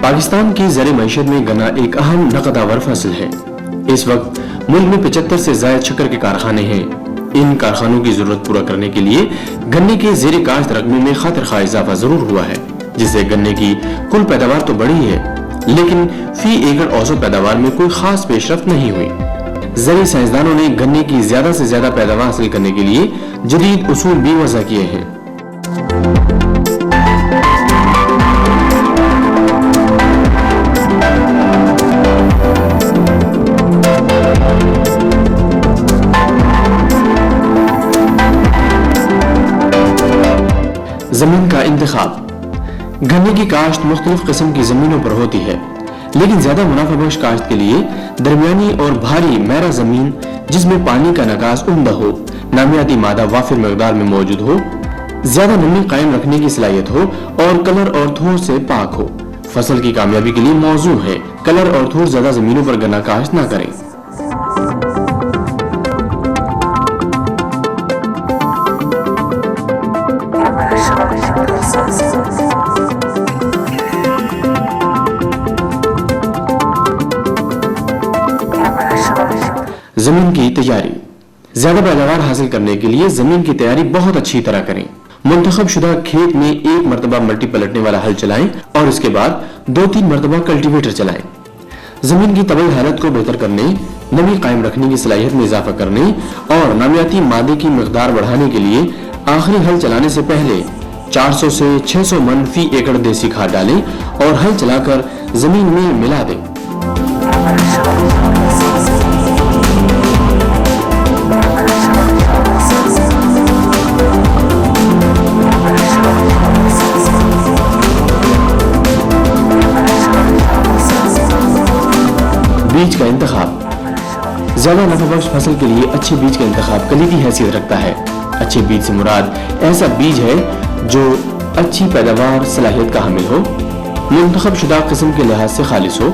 पाकिस्तान की ज़र मईशत में गन्ना एक अहम नकदावर फसल है। इस वक्त मुल्क में 75 से ज़ायद शक्कर के कारखाने हैं। इन कारखानों की जरूरत पूरा करने के लिए गन्ने के ज़ेर काश्त रकबे में खातिर खा इजाफा जरूर हुआ है, जिससे गन्ने की कुल पैदावार तो बढ़ी है, लेकिन फी एकड़ औसत पैदावार में कोई खास पेशरफ्त नहीं हुई। ज़रूरी साइंसदानों ने गन्ने की ज्यादा से ज्यादा पैदावार हासिल करने के लिए जदीद उसूल भी वज़ा किए हैं। जमीन का इंतखाब। गन्ने की काश्त मुख्तलिफ किस्म की जमीनों पर होती है, लेकिन ज्यादा मुनाफाबख्श काश्त के लिए दरमियानी और भारी मैरा जमीन जिसमें पानी का निकास उम्दा हो, नामियाती मादा वाफिर मकदार में मौजूद हो, ज्यादा नमी कायम रखने की सलाहियत हो और कलर और थोड़ से पाक हो, फसल की कामयाबी के लिए मौजू है। कलर और थोड़ ज्यादा जमीनों पर गन्ना काश्त न करें। जमीन की तैयारी। ज्यादा पैदावार हासिल करने के लिए जमीन की तैयारी बहुत अच्छी तरह करें। मुंतखब शुदा खेत में एक मरतबा मल्टी पलटने वाला हल चलाएं और इसके बाद 2-3 मरतबा कल्टीवेटर चलाएं। जमीन की तबई हालत को बेहतर करने, नमी कायम रखने की सलाहियत में इजाफा करने और नामियाती मादे की मिकदार बढ़ाने के लिए आखिरी हल चलाने से पहले 400 से 600 मन फी एकड़ देसी खाद डालें और हल चलाकर जमीन में मिला दें। बीज का इंतखाब। ज्यादा नफाबख्श फसल के लिए अच्छे बीज का इंतखाब कलीदी हैसियत रखता है। अच्छे बीज से मुराद ऐसा बीज है जो अच्छी पैदावार सलाहियत का हामिल हो, मुंतखब शुदा किस्म के लिहाज से खालिस हो,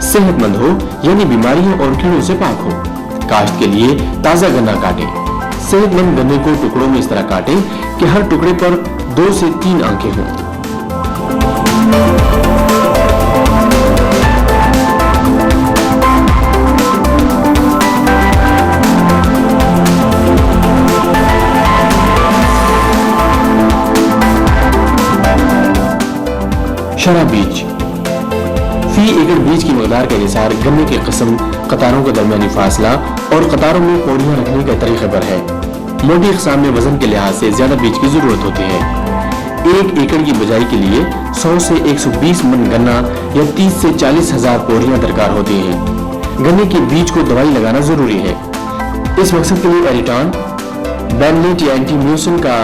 सेहतमंद हो यानी बीमारियों और कीड़ों से पाक हो। काश्त के लिए ताजा गन्ना काटें। सेहतमंद गन्ने को टुकड़ों में इस तरह काटें कि हर टुकड़े पर 2 से 3 आंखें हों। शरा बीज। फी एकड़ बीज की मकदार के अनुसार गन्ने की किस्म, कतारों का दरमियानी फासला और कतारों में पौड़ियां रखने के तरीके पर है। मोटी इक़साम में वजन के लिहाज से ज्यादा बीज की जरूरत होती है। 1 एकड़ की बुआई के लिए 100 से 120 मन गन्ना या 30 से 40 हजार पौड़ियां दरकार होती हैं। गन्ने के बीज को दवाई लगाना जरूरी है। इस मकसद के लिए एरिटान, बैनलेट या एंटीम्यूसिन का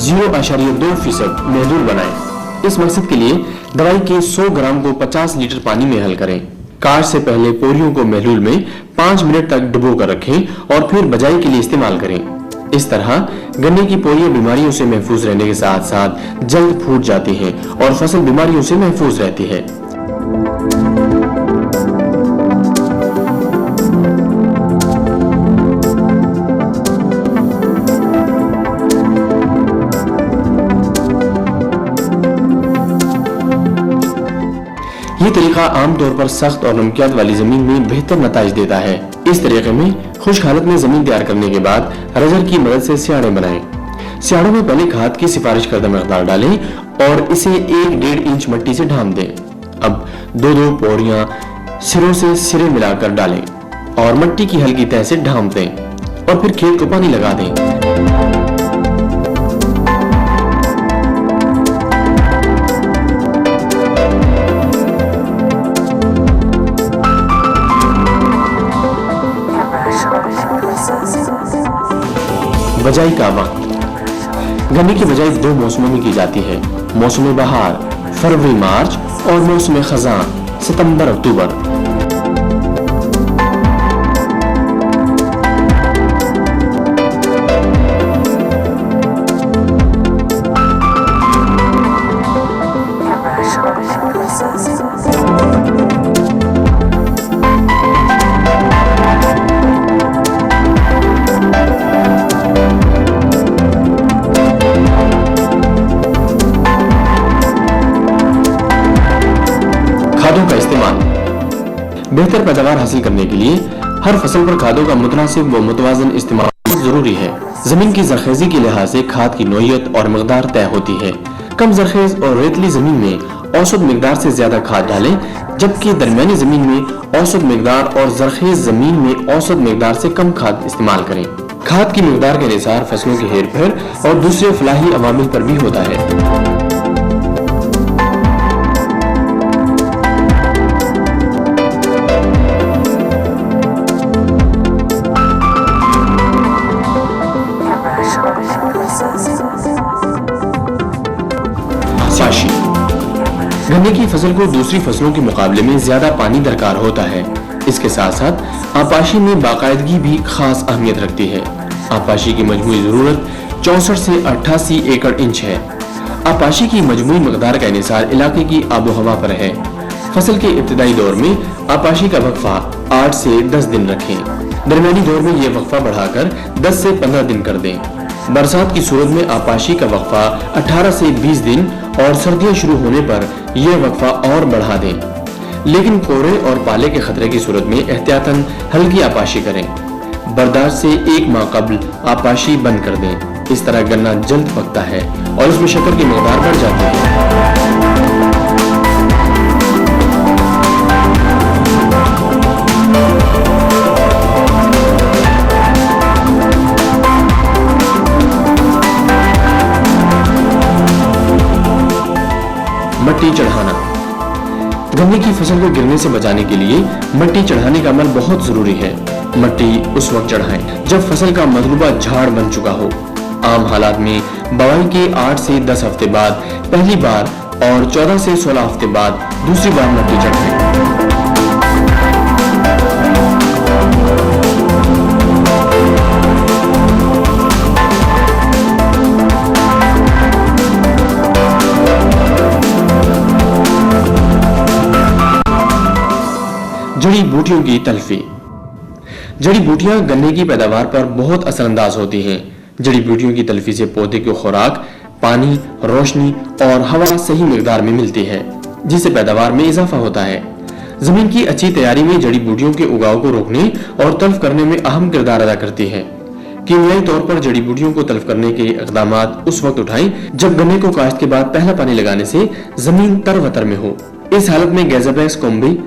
0.2% महलूल बनाएं। इस मकसद के लिए दवाई के 100 ग्राम को 50 लीटर पानी में हल करें। काश्त से पहले पोरियों को महलूल में 5 मिनट तक डुबो कर रखें और फिर बजाई के लिए इस्तेमाल करें। इस तरह गन्ने की पोरियां बीमारियों से महफूज रहने के साथ साथ जल्द फूट जाती हैं और फसल बीमारियों से महफूज रहती है। ये तरीका आमतौर पर सख्त और नमकियात वाली जमीन में बेहतर नताइज देता है। इस तरीके में खुश्क हालत में जमीन तैयार करने के बाद रजर की मदद से स्याड़े बनाएं। स्याड़ों में पहले खाद की सिफारिश करदा मकदार डालें और इसे 1-1.5 इंच मिट्टी से ढांप दें। अब 2-2 पौड़ियां सिरों से सिरे मिलाकर डालें और मिट्टी की हल्की तह से ढांप दें और फिर खेत को पानी लगा दें। बजाई का वक्त। गन्ने की बजाई 2 मौसमों में की जाती है। मौसम बहार फरवरी मार्च और मौसम खज़ां सितंबर अक्टूबर। बेहतर पैदावार हासिल करने के लिए हर फसल पर खादों का मुतनासिब व मुतवाजन इस्तेमाल जरूरी है। जमीन की जरखेजी के लिहाज से खाद की नौइयत और मकदार तय होती है। कम जरखेज और रेतली जमीन में औसत मिकदार से ज्यादा खाद डालें, जबकि दरमियानी जमीन में औसत मिकदार और जरखेज जमीन में औसत मिकदार से कम खाद इस्तेमाल करें। खाद की मिकदार के अनुसार फसलों की हेर फेर और दूसरे फलाही अवामिल पर भी होता है। आपाशी। गन्ने की फसल को दूसरी फसलों के मुकाबले में ज्यादा पानी दरकार होता है। इसके साथ साथ आपाशी में बाकायदगी भी खास अहमियत रखती है। आपाशी की मजमूई जरूरत 64 से 88 एकड़ इंच है। आपाशी की मजमूई मकदार का इन्हिसार इलाके की आबो हवा पर है। फसल के इब्तिदाई दौर में आपाशी का वक्फा 8 से 10 दिन रखें। दरमियानी दौर में यह वक्फा बढ़ाकर 10 से 15 दिन कर दें। बरसात की सूरत में आपाशी का वक्फा 18 से 20 दिन और सर्दियां शुरू होने पर यह वक्फा और बढ़ा दें। लेकिन कोहरे और पाले के खतरे की सूरत में एहतियातन हल्की आपाशी करें। बर्दाश्त से 1 माह कबल आपाशी बंद कर दें। इस तरह गन्ना जल्द पकता है और उसमें शक्कर की मकदार बढ़ जाती है। मट्टी चढ़ाना। गन्ने की फसल को गिरने से बचाने के लिए मट्टी चढ़ाने का अमल बहुत जरूरी है। मट्टी उस वक्त चढ़ाएं जब फसल का मतलूबा झाड़ बन चुका हो। आम हालात में बुआई के 8 से 10 हफ्ते बाद पहली बार और 14 से 16 हफ्ते बाद दूसरी बार मट्टी चढ़ाएं। जड़ी बूटियों की तलफी। जड़ी बूटियां गन्ने की पैदावार पर बहुत असरअंदाज होती हैं। जड़ी बूटियों की तलफी से पौधे को खुराक, पानी, रोशनी और हवा सही मिकदार में मिलती है, जिससे पैदावार में इजाफा होता है। जमीन की अच्छी तैयारी में जड़ी बूटियों के उगाव को रोकने और तल्फ करने में अहम किरदार अदा करती है। कीमियाई तौर पर जड़ी बूटियों को तल्फ करने के इक़दामात उस वक्त उठाएं जब गन्ने को काश्त के बाद पहला पानी लगाने से जमीन तरवतर में हो। इस हालत में गैज़ोबैक्स कोम्बी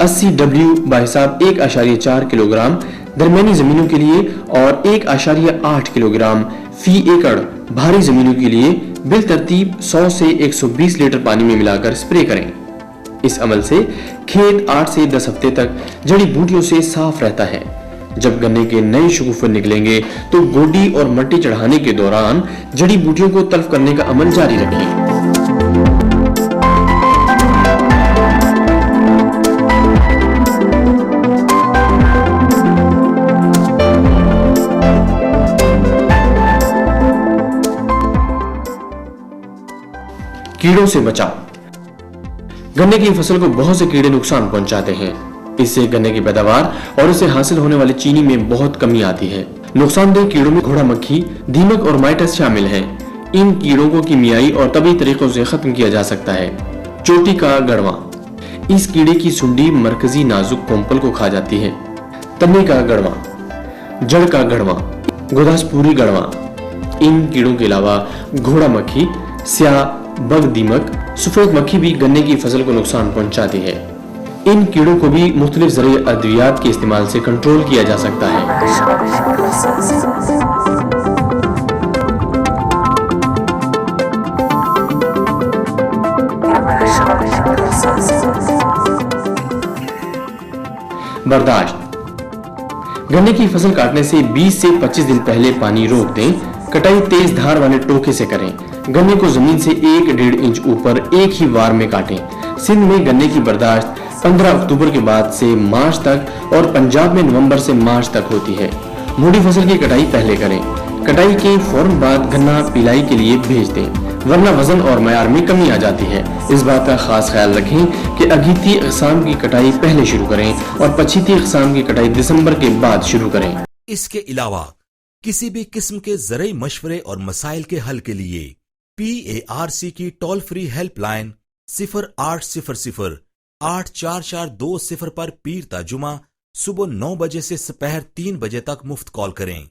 80 W/हिसाब 1.4 किलोग्राम दरमियानी जमीनों के लिए और 1.8 किलोग्राम फी एकड़ भारी जमीनों के लिए बिल तरतीब 100 से 120 लीटर पानी में मिलाकर स्प्रे करें। इस अमल से खेत 8 से 10 हफ्ते तक जड़ी बूटियों से साफ रहता है। जब गन्ने के नए शगुफे निकलेंगे तो गोडी और मट्टी चढ़ाने के दौरान जड़ी बूटियों को तल्फ करने का अमल जारी रखें। कीड़ों से बचाव। गन्ने की फसल को बहुत से कीड़े नुकसान पहुंचाते हैं। इससे गन्ने की पैदावार और इससे हासिल होने वाली चीनी में बहुत कमी आती है। नुकसानदेह कीड़ों में घोड़ा मक्खी, दीमक और माइटस शामिल हैं। इन कीड़ों को कीमियाई और तबी तरीकों से खत्म किया जा सकता है। चोटी का गड़वा। इस कीड़े की सुंडी मरकजी नाजुक कोम्पल को खा जाती है। तने का गड़वा, जड़ का गड़वा, गोदासपुरी गड़वा। इन कीड़ों के अलावा घोड़ा मक्खी, स्याह, बग दीमक, सफेद मक्खी भी गन्ने की फसल को नुकसान पहुंचाती है। इन कीड़ों को भी मुख्तलिफ ज़रूरी अद्वियात के इस्तेमाल से कंट्रोल किया जा सकता है। बर्दाश्त। गन्ने की फसल काटने से 20 से 25 दिन पहले पानी रोक दें। कटाई तेज धार वाले टोके से करें। गन्ने को जमीन से 1-1.5 इंच ऊपर एक ही वार में काटें। सिंध में गन्ने की बर्दाश्त 15 अक्टूबर के बाद से मार्च तक और पंजाब में नवंबर से मार्च तक होती है। मूडी फसल की कटाई पहले करें। कटाई के फौरन बाद गन्ना पिलाई के लिए भेज दें, वरना वजन और मयार में कमी आ जाती है। इस बात का खास ख्याल रखें कि अगीती इक़साम की कटाई पहले शुरू करें और पछीती इक़साम की कटाई दिसंबर के बाद शुरू करें। इसके अलावा किसी भी किस्म के ज़रूरी मशवरे और मसाइल के हल के लिए PARC की टोल फ्री हेल्पलाइन 0800 8442 पर पीर ता जुमा सुबह 9 बजे से दोपहर 3 बजे तक मुफ्त कॉल करें।